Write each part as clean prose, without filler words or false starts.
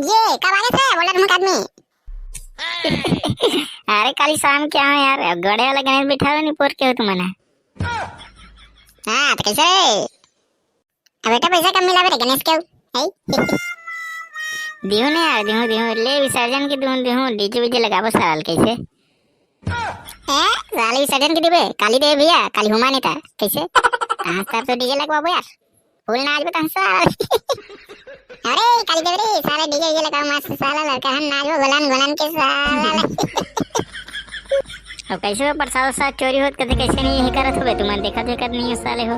ये कब आगे थे बोला तुम आदमी। अरे कल शाम क्या है यार, गड़े वाला गणेश बिठा नहीं पोर के हो तुमने। हाँ तो कैसे बेटा पैसा कम मिला बेटा गणेश क्यों है। दिहू ने यार, दिहू दिहू ले विसर्जन की दिहू दिहू डीजे वीजे लगाबो साल कैसे है साले विसर्जन की दिबे काली दे भैया काली हुमा नहीं था कैसे कहां तक तो डीजे लगवाबो यार फुल नाच बता साल। अरे काली देव रे साला डीजे लगाओ मस्त साला लड़का हम नाचो गलन गलन के साला। अब कैसे प्रसाद साथ चोरी होत कदे कैसे नहीं यही करत होबे तुम देखा देखत नहीं साले हो।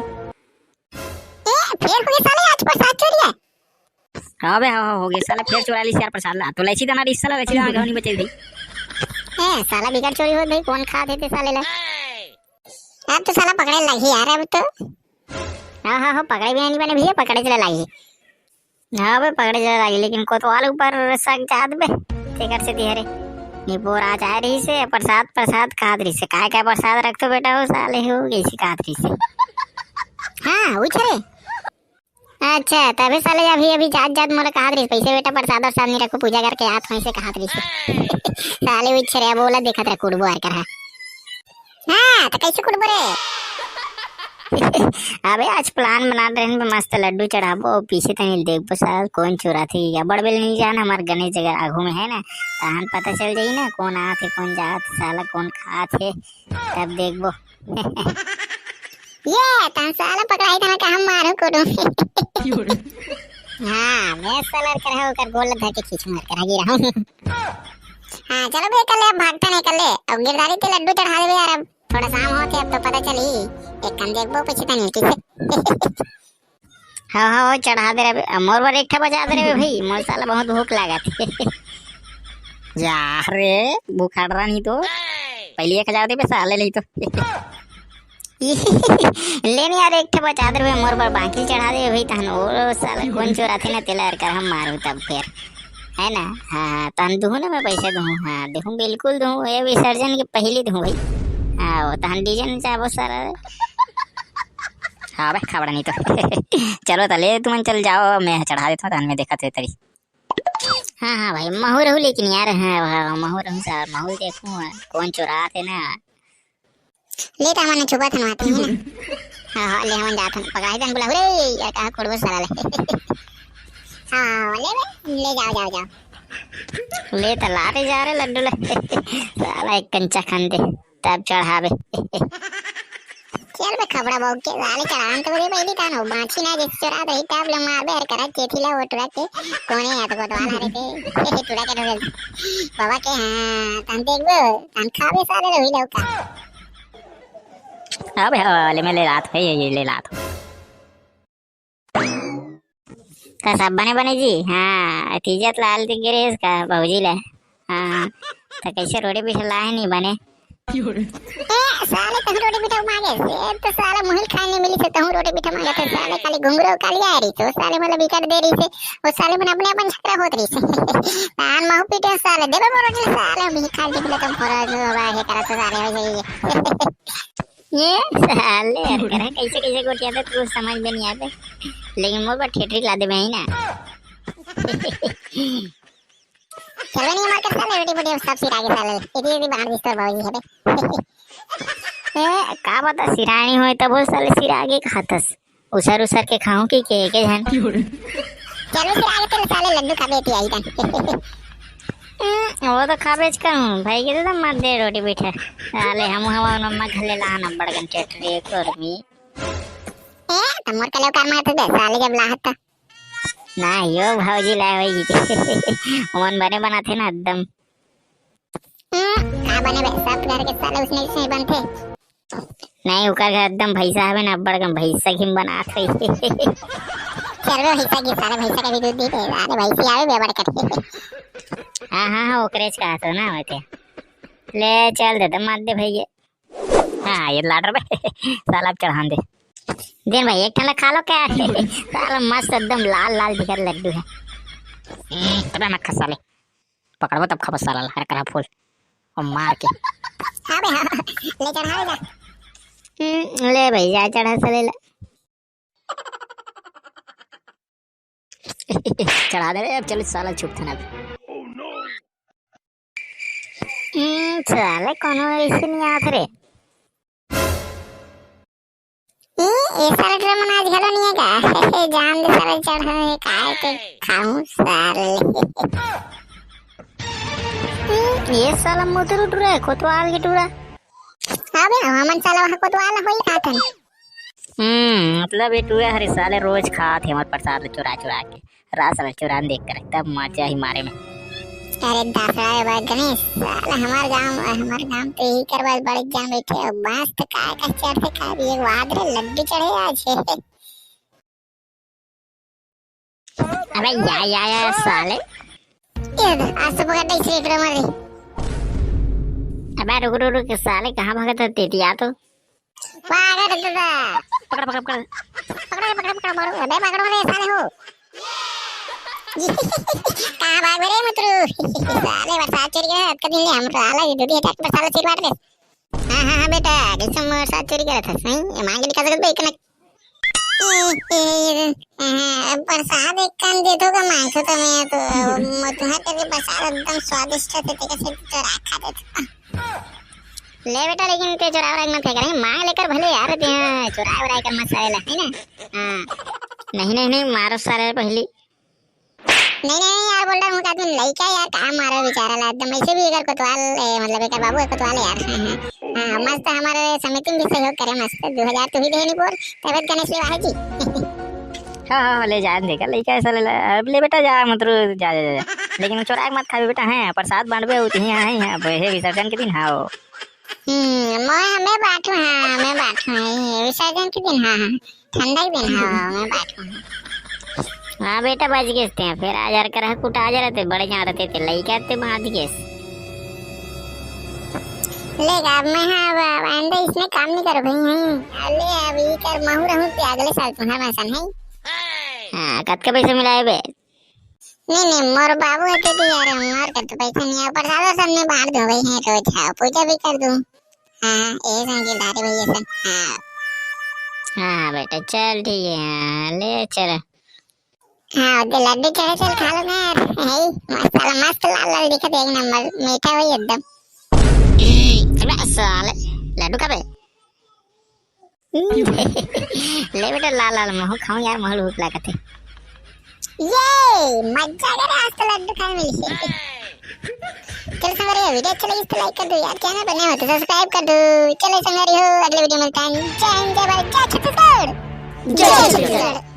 फिर हो गए साले आज प्रसाद चोरी है। हां बे हां हो गए साला फिर चुरा ली यार प्रसाद ला तो लैसी दाना इस साला लैसी दाना घर नहीं बचे दी। साला बिगड़ चोरी हो गई कौन खा देते साले ला। अब तो साला पकड़े लगी यार अब तो। हाँ पकड़े भी नहीं बने भैया पकड़े चले लगी। हाँ बे पकड़े चले लगी लेकिन कोतवाल ऊपर सक जात बे टेकर से दिहरे नी पोर आ जा रही से प्रसाद प्रसाद खात रही से काय काय प्रसाद रख तो बेटा हो साले हो गई सी खात रही से। हाँ उछरे अच्छा तभी साले अभी जात जात मोला कहा रही पैसे बेटा प्रसाद और साथ नहीं रखो पूजा करके हाथ वहीं से कहा रही से साले उछरे बोला देखा तेरा कुड़बो आर कर। हाँ तो कैसे कुड़बो रे। अबे आज प्लान बना रहे हैं मस्त लड्डू चढ़ाबो पीछे तनी देखबो साल कौन चोरा थी या बड़ बेल नहीं जाना हमार गणेश जगह आगू में है ना तहन पता चल जाई ना कौन आ थे कौन जात साला कौन खा थे तब देखबो। ये तन साला पकड़ाई था का हम मारू कोडू। हाँ मैं साला कर है कर गोल धर के खींच मार कर आगे रहूं। हाँ चलो बे कल अब भागता नहीं कल अब गिरदारी ते लड्डू चढ़ा दे यार अब थोड़ा शाम होते अब तो पता चली एक कम देखबो पीछे तनी किसे। हाँ चढ़ा दे रे मोर बर एक बजा दे रे भाई मोर साला बहुत भूख लगा थी। जा रे बुखार रहा नहीं तो पहले 1000 दे साले ले तो लेनी यार एक बचा दे रे मोर बर बाकी चढ़ा दे भाई तहन और साला कौन चोरा थे ना तेलार कर हम मारू तब फिर है ना। हाँ तहन दूँ ना मैं पैसे दूँ हाँ देखूँ बिल्कुल दूँ ये विसर्जन के पहले दूँ भाई। हाँ तहन डीजे नहीं चाहो सारा। हाँ भाई खबड़ा नहीं तो चलो तले तुम चल जाओ मैं चढ़ा देता हूँ तहन में देखा थे तरी। हाँ भाई महू रहू लेकिन यार हाँ महू रहू सर महू देखूँ कौन चुरा थे ना ले ता मैंने छुपा था माते हैं ना। हाँ ले हम जाते हैं पकड़ाई तन बुला रे यार कहाँ कुड़बो साला ले। हाँ ले जाओ जाओ ले तला रे जा रे लड्डू ले साला एक कंचा खान दे तब चढ़ावे। चल बे खबड़ा बहु के साले चढ़ान तो बड़ी पहली था ना बांची ना जिस चुरा रही तब ले मार बे हर करा चेथीला वो टुरा के कोने या तो कोतवाल हरे थे टुरा के ढोल बाबा के। हाँ तन देखबो तन खावे साले रही लौका। अबे वाले में ले रात है ये ले रात का सब बने जी। हाँ तीजत लाल गिरेश का बहुजी ले। हाँ तो कैसे रोटी पिछला है नहीं बने साले तहु रोटी पिठा मांगे से तो साला मुहिल खाने मिली से तहु रोटी पिठा मांगे थे साले खाली घुंगरो काली आ रही तो साले मतलब विकट दे रही से वो साले मन अपने अपन झगड़ा होत रही से तान महु पीटे साले देबे मोर रोटी साले भी खा दे बोले तुम फरा जो बा है करा तो साले हो जाइए। ये साले यार करे कैसे कैसे गोटिया तो तू समझ में नहीं आते लेकिन मोर पर ठेठरी ला दे भाई ना। चलो नहीं मार कर साले रोटी बड़ी सब सिरा के साले इतनी बाहर दिसतर बाबूजी है बे। का बता सिरानी हो तब वो साले सिरा आगे खातस उसर के खाऊं के जान। चलो सिरा आगे तेरे साले लड्डू खा बेटी आई तन। वो तो खाबेज करूं भाई के तो मत दे रोटी बैठे साले हम नम्मा घले ला नंबर गन चटरी करमी तमोर कलो कर मार दे साले जब लाहत ना यो भाऊजी लाए वही मन बने बनाते ना एकदम। का बने बे सब घर के साले उसने से बनते नहीं उकर घर एकदम भैसा है ना बड़गम भैसा घिम बनात है। चलो हिस्सा के साले भैसा का भी दूध दी दे अरे भैसी आवे बे बड़ करके। हाँ ओकरेज का तो ना होते ले चल दे मत दे भैया। हाँ ये लाडर भाई साला चढ़ा दे दिन भाई एक ठंडा खा लो क्या है साला मस्त एकदम लाल लाल दिखर लड्डू है। अबे मत खा साले पकड़ो तब खा साला हर करा फूल और मार के। हाँ बे हाँ ले चढ़ा ले भैया चढ़ा साले ले चढ़ा दे रे अब, चल साला चुप था ना। साले कोनो ऐसे नहीं आत रे। ये साला ड्रम आज घलो नहीं है का जान दे साला चढ़ा काय के खाऊं साले। ये साला मोटर उठ रहा है कोतवाल के टूरा। अबे हमन साला वहां कोतवाल होई खातन। मतलब ये टूरा हरे साले रोज खात है मत प्रसाद चुरा चुरा के रात साला चुरान देख कर तब मजा ही मारे में। अरे दासरा बा गणेश साला हमार गांव पे ही करवा बड़े जाम बैठे और बांस तो काय का चढ़ते खा भी एक वादरे लड्डू चढ़े आज। अबे या साले ये आज तो पकड़ इस रेट मारे। अबे रुक साले कहाँ भागत है तेतिया तो। पागल दादा पकड़ पकड़ पकड़ पकड़ मारो अबे पकड़ो रे साले हो। कहाँ भाग रे मतरू साले बरसात चोरी के हाथ कर दिले हम साला ये दूधी अटैक पर साला सिर बांट दे। हां बेटा किसम बरसात चोरी करा था सही ये मांगे निकाल सकते एक ना प्रसाद एक कान दे दो का मांगो तो मैं तो मधुहा तेरे प्रसाद एकदम स्वादिष्ट थे कैसे तो रखा दे। ले बेटा लेकिन ते चुरा वरा मत करें मांग लेकर भले यार ते चुरा वरा कर मत साला है ना। हां नहीं मारो सारे पहली। नहीं यार बोल रहा हूँ आदमी लड़का यार काम मारो बेचारा ला एकदम ऐसे भी अगर कोतवाल मतलब एक बाबू है कोतवाल यार। हां मस्त हमारे समिति में भी सहयोग करे मस्त 2000 तो ही देनी बोल तबत गणेश ले वाहे जी। हाँ ले जान देगा लड़का ऐसा ले बेटा जा मतलब जा लेकिन चुरा मत खा बेटा है प्रसाद बांटबे होती है वैसे विसर्जन के दिन। हाँ मैं बांटू। हाँ मैं बांटू विसर्जन के दिन। हाँ ठंडा के दिन। हाँ मैं बांटू। हाँ बेटा बच गए थे फिर आ जार कर कुट आ जा रहे थे बड़े जहाँ रहते थे लड़का थे बांध के लेगा मैं। हाँ आंदे इसमें काम नहीं करो भाई हैं ले अभी कर महू रहूं ते अगले साल तुम्हारा मसन है। हाँ कत के पैसे मिलाए बे। नहीं मोर बाबू है तो यार मोर कर तो पैसा नहीं है पर साला सब में बांट दो भाई हैं रोज। हाँ पूजा भी कर दूं। हाँ ये समझदारी भैया सब। हाँ बेटा चल ठीक है ले चल। हाँ तो लड्डू चढ़े चल खा लो ना यार है मसाला मस्त लाल दिखत एक नंबर मीठा हुई एकदम। साले लड्डू कब है। ले बेटा लाल महू खाऊं यार महल भूख लागत है। ये मजा कर आज तो लड्डू खाने मिली। चल संगरी वीडियो अच्छा लगी तो लाइक कर दो यार चैनल पर नए हो तो सब्सक्राइब कर दो। चलो संगरी हो अगले वीडियो में मिलते हैं। जय हिंद जय भारत जय छत्तीसगढ़ जय छत्तीसगढ़।